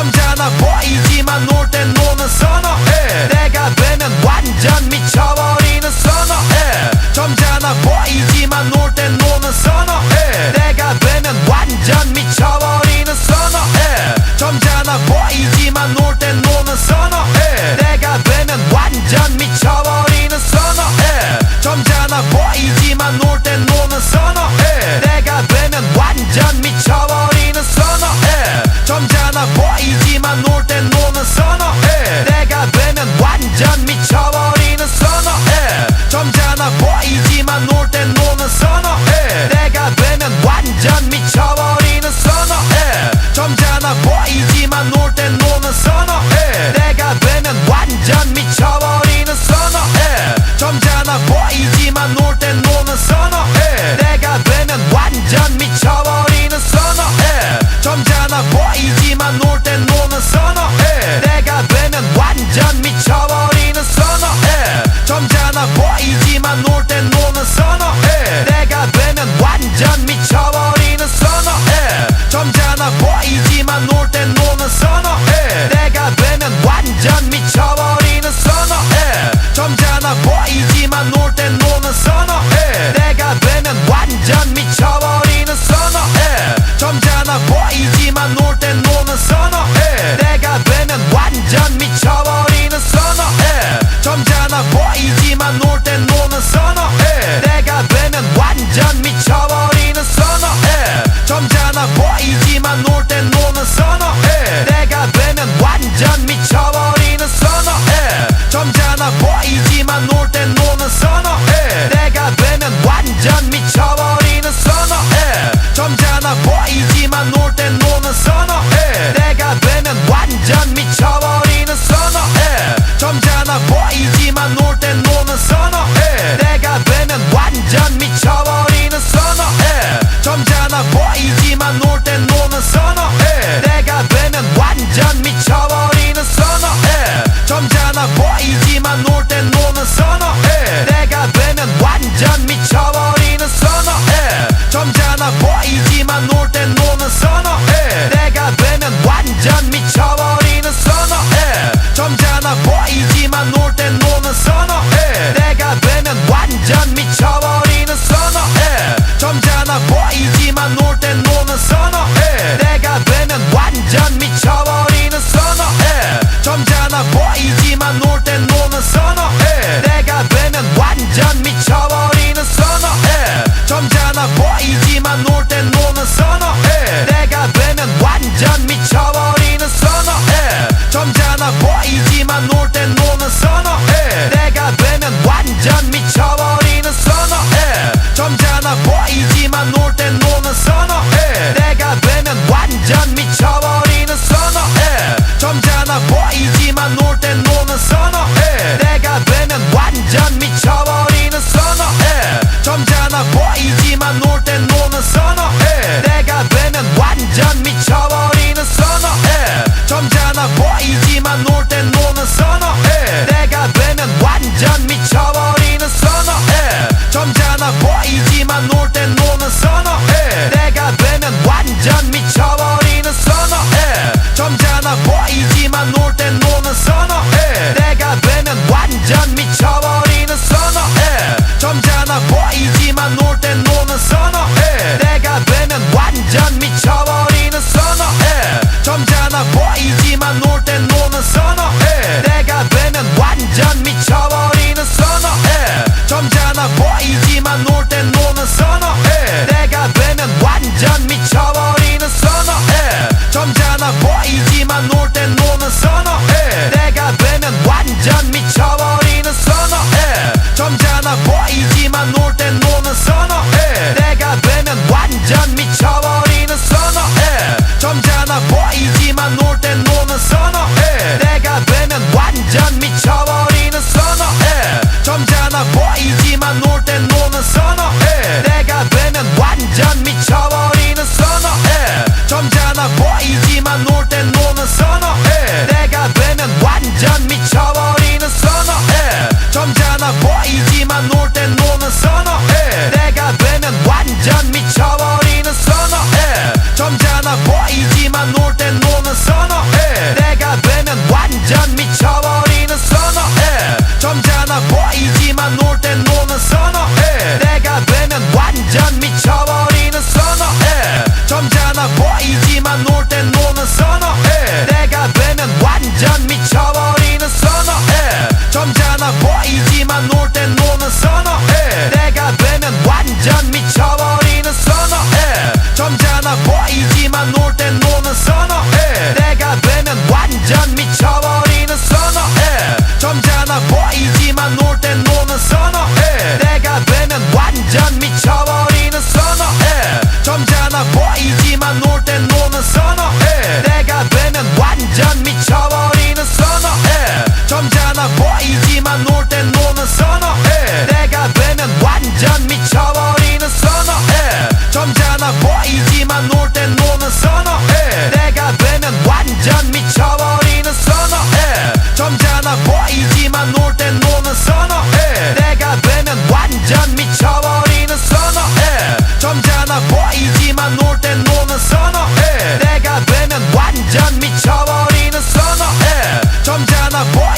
점잖아 보이지만 놀 땐 노는 선어해. 내가 되면 완전 미쳐버리는 선어해. 점잖아 보이지만 놀 땐 노는 선어해. 내가 되면 완전 미쳐버리는 선어해. 점잖아 보이지만 놀 땐 노는 선어해. 내가 되면 완전 미쳐버리는 선어해. 점잖아 보이지만 놀 땐 노는 선어해. 내가 되면 완전 미쳐버리는 선어해. 점잖아 보이지만 놀 땐 노는 선어해. 내가 되면 완전 미쳐버리는 선어해. 점잖아 보이지만 놀 땐 노는 선어해. 내가 되면 완전 미쳐버리는 선어해. 점잖아 보이지만 놀 땐 노는 선어해. 내가 되면 완전 미쳐버리는 선어해. 점잖아 보이지만 놀 땐 노는 선어해. 내가 되면 완전 미쳐버리는 선어해. 점잖아 보이지만 놀 땐 노는 선어해. 내가 되면 완전 미쳐버리는 선어해. 점잖아 보이지만 놀 땐 노는 선어해. 내가 되면 완전 미쳐버리는 선어해. 점잖아 보이지만 놀 땐 노는 선어해. 내가 되면 완전 미쳐버리는 선어해. 점잖아 보이지만 놀 땐 노는 선어해. 내가 되면 완전 미쳐버리는 선어해. 점잖아 보이지만 놀 땐 노는 선어해. 내가 되면 완전 미쳐버리는 선어해. 점잖아 보이지만 놀 땐 노는 선어해. 내가 되면 완전 미쳐버리는 선어해. 점잖아 보이지만 놀 땐 노는 선어해. 내가 되면 완전 미쳐버리는 선어해. 점잖아 보이지만 놀 땐 노는 선어해. 내가 되면 완전 미쳐버리는 선어해. 점잖아 보이지만 놀 땐 노는 선어해. 내가 되면 완전 미쳐버리는 선어해. 점잖아 보이지만 놀 땐 노는 선어해. 내가 되면 완전 미쳐버리는 선어해. 점잖아 보이지만 놀 땐 노는 선어해. 내가 되면 완전 미쳐버리는 선어해. 점잖아 보이지만 놀 땐 노는 선어해. 내가 되면 완전 미쳐버리는 선어해. 점잖아 보이지만 놀 땐 노는 선어해. 내가 되면 완전 미쳐버리는 선어해. 점잖아 보이지만 놀 땐 노는 선어해. 내가 되면 완전 미쳐버리는 선어해. 점잖아 보이지만 놀 땐 노는 선어해. 내가 되면 완전 미쳐버리는 선어해. 점잖아 보이지만 놀 땐 노는 선어해. 내가 되면 완전 미쳐버리는 선어해. 점잖아 보이지만 놀 땐 노는 선어해. 내가 되면 완전 미쳐버리는 선어해. 점잖아 보이지만 놀 땐 노는 선어해. 내가 되면 완전 미쳐버리는 선어해. 점잖아 보이지만 놀 땐 노는 선어해. 내가 되면 완전 미쳐버리는 선어해. 점잖아 보이지만 놀 땐 노는 선어해. 내가 되면 완전 미쳐버리는 선어해. 점잖아 보이지만 놀 땐 노는 선어해. 내가 되면 완전 미쳐버리는 선어해. 점잖아 보이지만 놀 땐 노는 선어해. 내가 되면 완전 미쳐버리는 선어해. 점잖아 보이지만 놀 땐 노는 선어해. 내가 되면 완전 미쳐버리는 선어해. 점잖아 보이지만 놀 땐 노는 선어해. 내가 되면 완전 미쳐버리는 선어해. 점잖아 보이지만 놀 땐 노는 선어해. 내가 되면 완전 미쳐버리는 선어해. 점잖아 보이지만 놀 땐 노는 선어해. 내가 되면 완전 미쳐버리는 선어해. 점잖아 보이지만 놀 땐 노는 선어해. 내가 되면 완전 미쳐버리는 선어해. 점잖아 보이지만 놀 땐 노는 선어해. 내가 되면 완전 미쳐버리는 선어해. 점잖아 보이지만 놀 땐 노는 선어해. 내가 되면 완전 미쳐버리는 선어해. 점잖아 보이지만 놀 땐 노는 선어해. 내가 되면 완전 미쳐버리는 선어해. 점잖아 보이지만 놀 땐 노는 선어해. 내가 되면 완전 미쳐버리는 선어해. 점잖아 보이지만 놀 땐 노는 선어해. 내가 되면 완전 미쳐버리는 선어해. 점잖아 보이지만 놀 땐 노는 선어해. 내가 되면 완전 미쳐버리는 선어해. 점잖아 보이지만 놀 땐 노는 선어해.